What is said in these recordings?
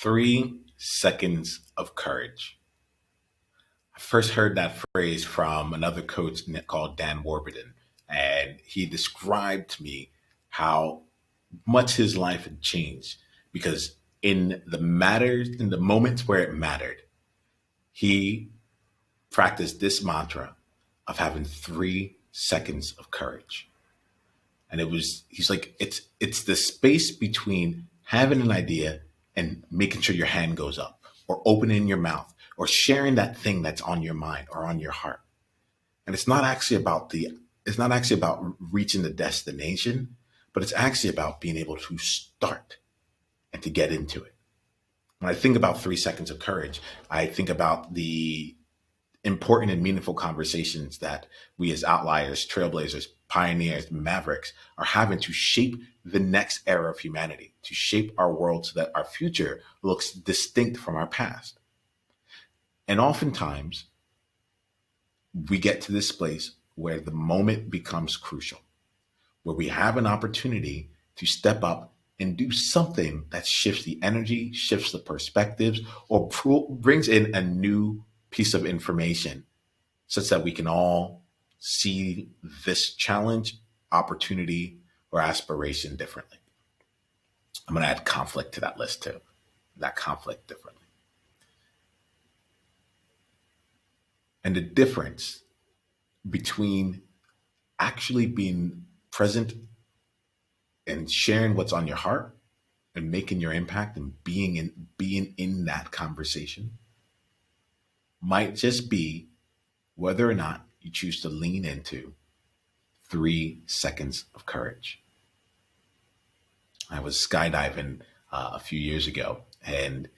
3 seconds of courage. I first heard that phrase from another coach called Dan Warburton, and he described to me how much his life had changed because in the moments where it mattered, he practiced this mantra of having 3 seconds of courage. And he's like, it's the space between having an idea and making sure your hand goes up or opening your mouth or sharing that thing that's on your mind or on your heart. And it's not actually about reaching the destination, but it's actually about being able to start and to get into it. When I think about 3 seconds of courage, I think about the important and meaningful conversations that we as outliers, trailblazers, pioneers, mavericks are having to shape the next era of humanity, to shape our world so that our future looks distinct from our past. And oftentimes we get to this place where the moment becomes crucial, where we have an opportunity to step up and do something that shifts the energy, shifts the perspectives, or brings in a new piece of information such that we can all see this challenge, opportunity, or aspiration differently. I'm going to add conflict to that list too. That conflict differently. And the difference between actually being present and sharing what's on your heart and making your impact and being in that conversation might just be whether or not you choose to lean into 3 seconds of courage. I was skydiving a few years ago, and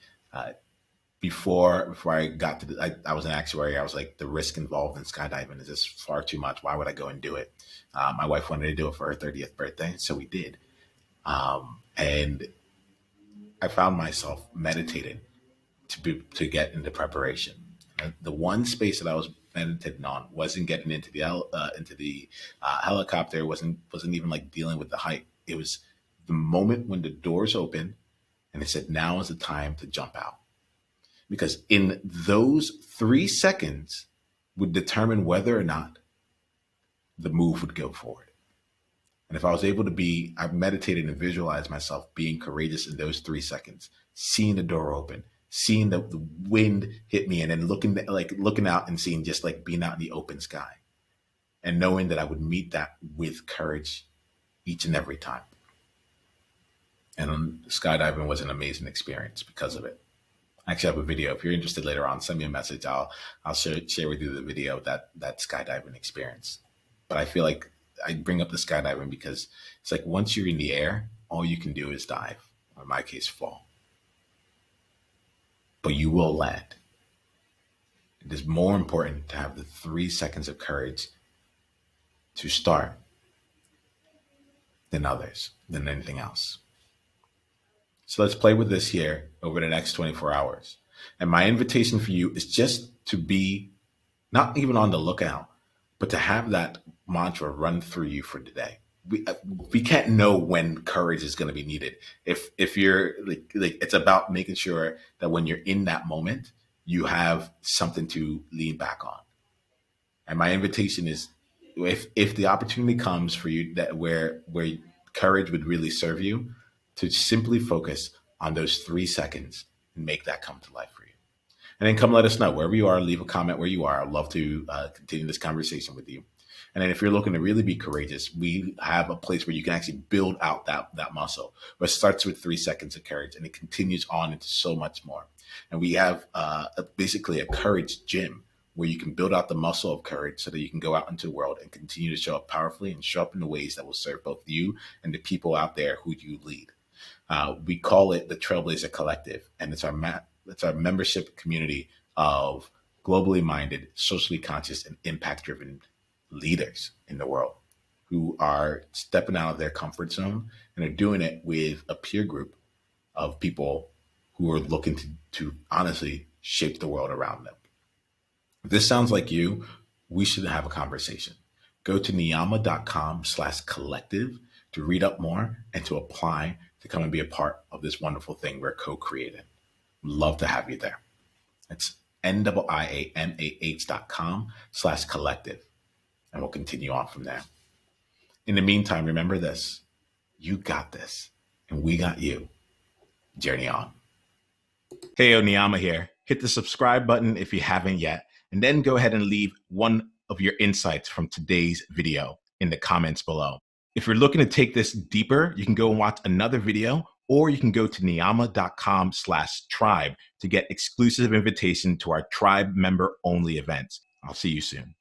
before I got to I was an actuary. I was like, the risk involved in skydiving is just far too much. Why would I go and do it? My wife wanted to do it for her 30th birthday, so we did. And I found myself meditating to get into preparation. The one space that I was meditating on wasn't getting into the helicopter. wasn't even like dealing with the height. It was the moment when the doors opened and it said, "Now is the time to jump out." Because in those 3 seconds would determine whether or not the move would go forward. And if I was able to I meditated and visualized myself being courageous in those 3 seconds, seeing the door open, seeing the wind hit me, and then looking out and seeing just like being out in the open sky, and knowing that I would meet that with courage each and every time. And skydiving was an amazing experience because of it. I actually have a video. If you're interested later on, send me a message. I'll share with you the video of that skydiving experience. But I feel like I bring up the skydiving because it's like once you're in the air, all you can do is dive, or in my case, fall. But you will land. It is more important to have the 3 seconds of courage to start than anything else. So let's play with this here over the next 24 hours. And my invitation for you is just to be not even on the lookout, but to have that mantra run through you for today. We can't know when courage is going to be needed. If you're like it's about making sure that when you're in that moment, you have something to lean back on. And my invitation is, if the opportunity comes for you that where courage would really serve you, to simply focus on those 3 seconds and make that come to life for you. And then come let us know wherever you are. Leave a comment where you are. I'd love to continue this conversation with you. And then if you're looking to really be courageous, we have a place where you can actually build out that muscle. But it starts with 3 seconds of courage and it continues on into so much more. And we have basically a courage gym where you can build out the muscle of courage so that you can go out into the world and continue to show up powerfully and show up in the ways that will serve both you and the people out there who you lead. We call it the Trailblazer Collective, and it's our membership community of globally minded, socially conscious, and impact-driven leaders in the world who are stepping out of their comfort zone and are doing it with a peer group of people who are looking to honestly shape the world around them. If this sounds like you, we should have a conversation. Go to niiamah.com/collective to read up more and to apply to come and be a part of this wonderful thing we're co-creating. Love to have you there. It's niamah.com/collective. And we'll continue on from there. In the meantime, remember this: you got this, and we got you. Journey on. Hey, Niiamah here. Hit the subscribe button if you haven't yet, and then go ahead and leave one of your insights from today's video in the comments below. If you're looking to take this deeper, you can go and watch another video, or you can go to niamah.com/tribe to get exclusive invitation to our tribe member only events. I'll see you soon.